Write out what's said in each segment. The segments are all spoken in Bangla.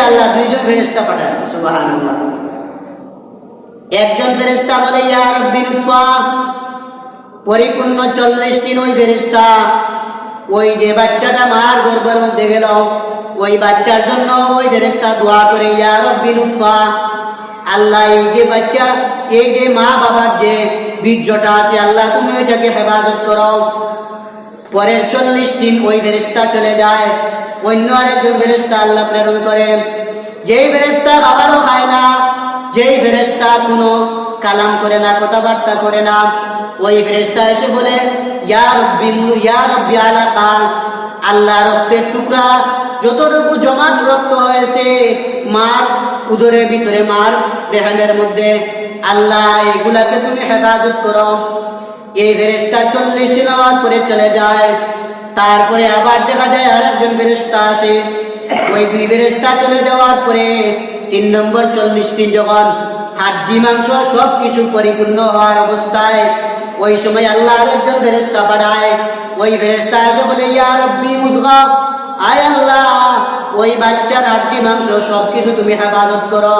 আল্লাহ দুইজন ফেরেশতা পাঠান। সুবহানাল্লাহ। একজন ফেরেশতা বলে ইয়া রাব্বি নুতফা, পরিপূর্ণ 40 দিন ওই ফেরেশতা ওই যে বাচ্চাটা মার গর্ভের মধ্যে গেল ওই বাচ্চার জন্য ওই ফেরেশতা দোয়া করে ইয়া রাব্বি নুতফা, আল্লাহ এই যে বাচ্চা এই যে মা বাবার যে বীর্যটা আছে আল্লাহ তুমি এটাকে হেফাজত করো। পরের 40 দিন ওই ফেরেশতা চলে যায়, অন্য আরেকজন ফেরেশতা আল্লাহ প্রেরণ করেন, যেই ফেরেশতা খাবারও খায় না, যেই ফেরেশতা কোনো কালাম করে না, কথাবার্তা করে না, ওই ফেরেশতা এসে বলে ইয়া রাব্বি নূর ইয়া রাব্বি আলাকা, আল্লাহ রক্তের টুকরা যতটুকু জমাট রক্ত হয়েছে মার উদরের ভিতরে মার রেহেমের মধ্যে আল্লাহ এগুলাকে তুমি হেফাজত করো। এই ফেরেশতা 40 দিন হওয়ার পরে চলে যায়। তারপরে আবার দেখা যায় আরেকজন ফেরেশতা আসে, ওই দুই ফেরেশতা চলে যাওয়ার পরে 3 নম্বর 40 দিন যখন হাড্ডি মাংস সব কিছু পরিপূর্ণ হওয়ার অবস্থায় ওই সময় আল্লাহ আরেকজন ফেরেশতা পাঠায়। ওই ফেরেশতা এসে বলে ইয়া রাব্বি মুযগা, আয় আল্লাহ ওই বাচ্চার হাড্ডি মাংস সব কিছু তুমি হেফাজত করো।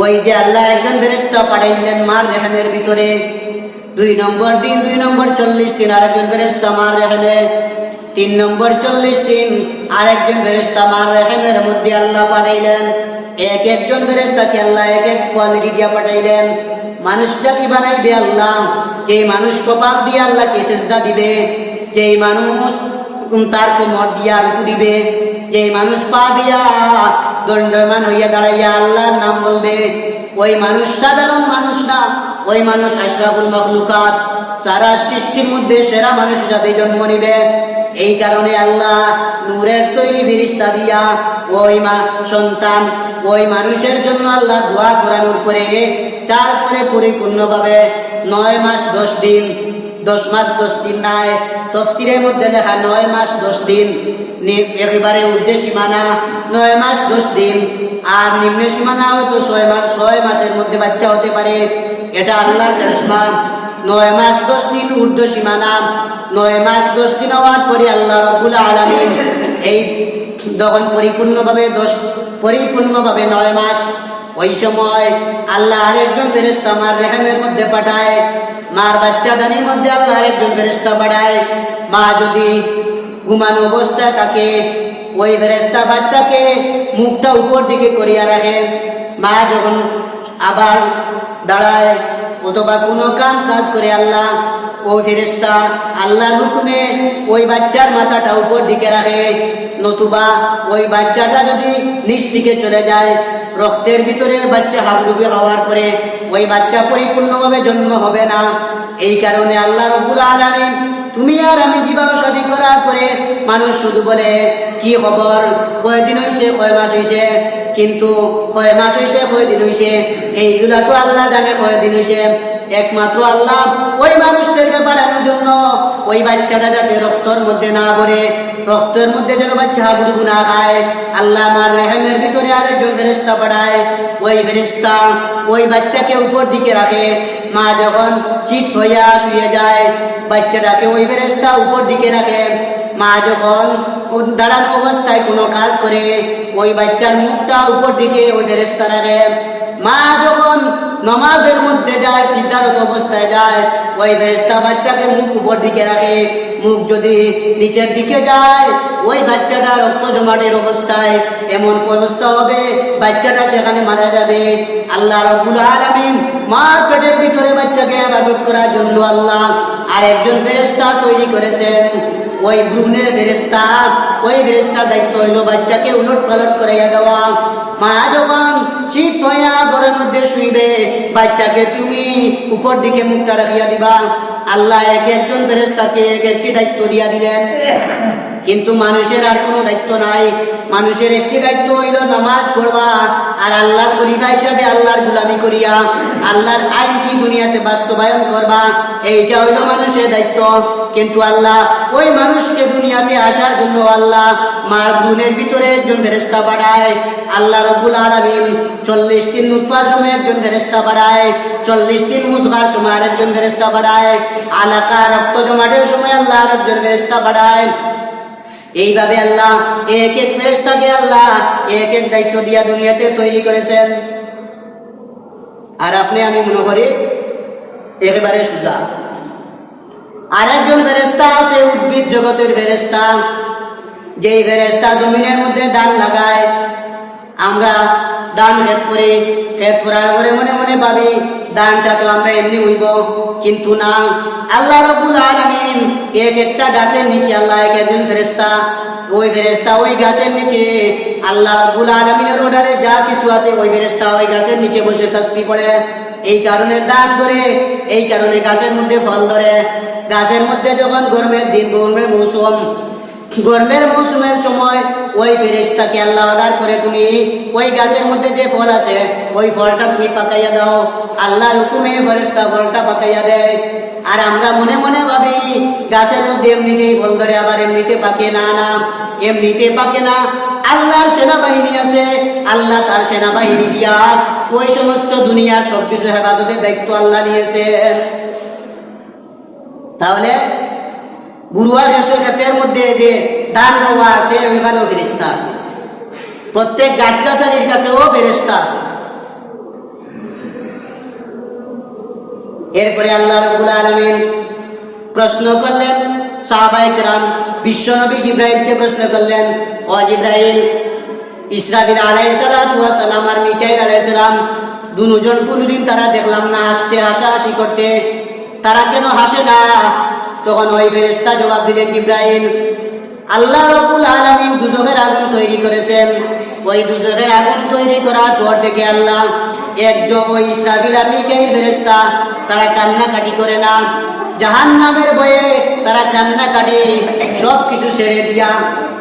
ওই যে আল্লাহ একজন ফেরেশতা পাঠাইলেন মার রেহেমের ভিতরে 2 নম্বর দিন 2 নম্বর 40 দিন আরেকজন ফেরেশতা মার রেহেমে, 3 নম্বর 40 দিন আরেকজন ফেরেশতা মার রেহেমের মধ্যে আল্লাহ পাঠাইলেন। এক একজন ফেরেশতাকে আল্লাহ এক এক কোয়ালিটি দিয়া পাঠাইলেন। মানুষটাকে বানাইবে আল্লাহ, যে মানুষ কপাল দিয়ে আল্লাহকে সিজদা দিবে, যে মানুষ তার কোমর দিয়া রুকু দিবে, যে মানুষ পা দিয়া দণ্ডমান হইয়া দাঁড়াইয়া আল্লাহর নাম বলবে, ওই মানুষ সাধারণ মানুষ না, ওই মানুষ আশরাফুল মাখলুকাত, সারা সৃষ্টির মধ্যে সেরা মানুষ হিসাবে জন্ম নিবে। এই কারণে আল্লাহ নূরের তৈরি ফেরেশতা দিয়া ওই সন্তান ওই মানুষের জন্য আল্লাহ দোয়া করানোর পরে তারপরে পরিপূর্ণভাবে 9 মাস 10 দিন 10 মাস 10 দিন নাই, তফসিরের মধ্যে লেখা 9 মাস 10 দিন, একেবারে ঊর্ধ্বে সীমানা 9 মাস 10 দিন, আর নিম্ন সীমানা হয়তো 6 মাসের মধ্যে বাচ্চা হতে পারে। এটা আল্লাহর কারিশমা। 9 মাস 10 দিন ঊর্ধ্ব সীমানা, 9 মাস 10 দিন হওয়ার পরে আল্লাহ রাব্বুল আলামিন এই যখন পরিপূর্ণভাবে 9 মাস, ওই সময় আল্লাহ আরেকজন ফেরেশতা মার রেহেমের মধ্যে পাঠায়, মার বাচ্চা দানির মধ্যে আল্লাহ আরেকজন ফেরেশতা পাঠায়। মা যদি ঘুমানো অবস্থায় থাকে ওই ফেরেশতা বাচ্চাকে মুখটা উপর দিকে করিয়া রাখে। মা যখন আবার দাঁড়ায় অথবা কোনো কাজ করে আল্লাহ ওই ফেরেশতা আল্লাহর হুকুমে ওই বাচ্চার মাথাটা উপর দিকে রাখে, নতুবা ওই বাচ্চাটা যদি নিচ দিকে চলে যায় রক্তের ভিতরে বাচ্চা হাবুডুবি হওয়ার পরে ওই বাচ্চা পরিপূর্ণভাবে জন্ম হবে না। এই কারণে আল্লাহ রাব্বুল আলামিন তুমি আর আমি বিবাহ শাদী করার পরে মানুষ শুধু বলে কি খবর, কয়দিন হয়েছে কয় মাস হয়েছে, কিন্তু কয় মাস হয়েছে কয় দিন হয়েছে এইগুলা তো আল্লাহ জানে কয়দিন হয়েছে। একমাত্র আল্লাহ ওই মানুষদেরকে বাড়ানোর জন্য ওই বাচ্চাটা যাতে রক্তের মধ্যে না ভরে, রক্তের মধ্যে যেন বাচ্চা হাবুডুবু না খায়, আল্লাহ আমার রেহেমের ভিতরে আরেকজন ফেরেশতা পাঠায়। ওই ফেরেশতা ওই বাচ্চাকে উপর দিকে রাখে। মা যখন চিত হইয়া শুয়ে যায় বাচ্চাটাকে ওই ফেরেশতা উপর দিকে রাখে। মা যখন দাঁড়ানো অবস্থায় কোনো কাজ করে ওই বাচ্চার মুখটা উপর দিকে ওই ফেরেশতা রাখে। মা যখন নামাজের মধ্যে যায় সিদ্ধারত অবস্থায় যায় ওই ফেরেশতা বাচ্চাকে মুখ উপর দিকে রাখে। মুখ যদি নিচের দিকে যায় ওই বাচ্চাটা রক্ত জমাটের অবস্থায় এমন অবস্থা হবে বাচ্চাটা সেখানে মারা যাবে। আল্লাহ রাব্বুল আলামিন মার পেটের ভিতরে বাচ্চাকে হেফাজত করার জন্য আল্লাহ আরেকজন ফেরেশতা তৈরি করেছেন, ওই ভ্রূণের ফেরেশতা। ওই ফেরেশতার দায়িত্ব হইল বাচ্চাকে উলট পালট করাইয়া দেওয়া। মা যখন চিত হইয়া ঘরের মধ্যে শুইবে বাচ্চাকে তুমি উপর দিকে মুখটা রাখিয়া দিবা। আল্লাহ এক একজন ফেরেশতাকে এক একটি দায়িত্ব দিয়া দিলেন, কিন্তু মানুষের আর কোনো দায়িত্ব নাই। মানুষের একটি দায়িত্ব হইল নামাজ পড়বা আর আল্লাহর খলিফা হিসাবে আল্লাহর গোলামি করিয়া আল্লাহর আইনটি দুনিয়াতে বাস্তবায়ন করবা, এইটা হইল মানুষের দায়িত্ব। কিন্তু আল্লাহ ওই মানুষকে দুনিয়াতে আসার জন্য আল্লাহ মার ভ্রূণের ভিতরে একজন ফেরেশতা পাঠায়। আল্লাহ রাব্বুল আলামিন 40 দিন নুতফার সময় একজন ফেরেশতা পাঠায়, 40 দিন মুযগার সময় আরেকজন ফেরেশতা পাঠায়, আলাকা রক্ত জমাটের সময় আল্লাহ আরেকজন ফেরেশতা পাঠায়। এইভাবে আল্লাহ এক এক ফেরেশতাকে আল্লাহ এক এক দায়িত্ব দিয়া দুনিয়াতে তৈরি করেছেন। আর আপনি আমি মনে করি একেবারে সোজা। আরেকজন ফেরেশতা আছে উদ্ভিদ জগতের ফেরেশতা, যেই ফেরেশতা জমিনের মধ্যে ধান লাগায়। আমরা ধান ক্ষেত করি, ক্ষেত করার পরে মনে মনে ভাবি ধানটা তো আমরা এমনি হইব, কিন্তু না, আল্লাহ রাব্বুল আলামিন এক একটা গাছের নিচে আল্লাহ এক একজন ফেরেশতা, ওই ফেরেশতা ওই গাছের নিচে আল্লাহ রাব্বুল আলামিনের অর্ডারে যা কিছু আছে ওই ফেরেশতা ওই গাছের নিচে বসে তাসবিহ পড়ে। এই কারণে ধান ধরে, এই কারণে গাছের মধ্যে ফল ধরে। গাছের মধ্যে যখন গরমের দিন, গরমের মৌসুম, গরমের মৌসুমের সময় ওই ফেরেশতাকে আল্লাহ অর্ডার করে তুমি ওই গাছের মধ্যে যে ফল আছে ওই ফলটা তুমি পাকাইয়া দাও। আল্লাহর হুকুমে ফেরেশতা ফলটা পাকাইয়া দেয়। আর আমরা মনে মনে ভাবি গাছের মধ্যে এমনিতেই ফল ধরে, আবার এমনিতে পাকে না। না, এমনিতে পাকে না। আল্লাহর সেনাবাহিনী আছে, আল্লাহ তার সেনাবাহিনী দিয়া ওই সমস্ত দুনিয়ার সবকিছু হেফাজতের দায়িত্ব আল্লাহ নিয়েছেন। তাহলে বুড়ুয়া ক্ষেতের মধ্যে যে ধান রোয়া আছে ওইখানেও ফেরেশতা আছে, প্রত্যেক গাছ গাছালির কাছেও ফেরেশতা আছে। এরপরে আল্লাহ রাব্বুল আলামিন প্রশ্ন করলেন সাহাবায়ে কেরাম, বিশ্বনবী জিবরাইলকে প্রশ্ন করলেন, ও জিবরাইল, ইসরাফিল আলাইহিস সালাতু ওয়াস সালাম আর মিকাইল আলাইহিস সালাম দুজন কোনদিন তারা দেখলাম না হাসতে, হাসাহাসি করতে, তারা কেন হাসে না? তখন ওই ফেরেশতা জবাব দিলেন, জিবরাইল, আল্লাহ রাব্বুল আলামিন দুজকের আগুন তৈরি করেছেন। ওই দুজকের আগুন তৈরি করার পর থেকে আল্লাহ একজন ওই ইসরাফিল আর মিকাইল ফেরেশতা তারা কান্নাকাটি করে না। জাহান্নামের ভয়ে তারা কান্নাকাটি সব কিছু ছেড়ে দিয়া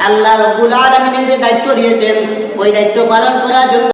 আল্লাহ রাব্বুল আলামিনের যে দায়িত্ব দিয়েছেন ওই দায়িত্ব পালন করার জন্য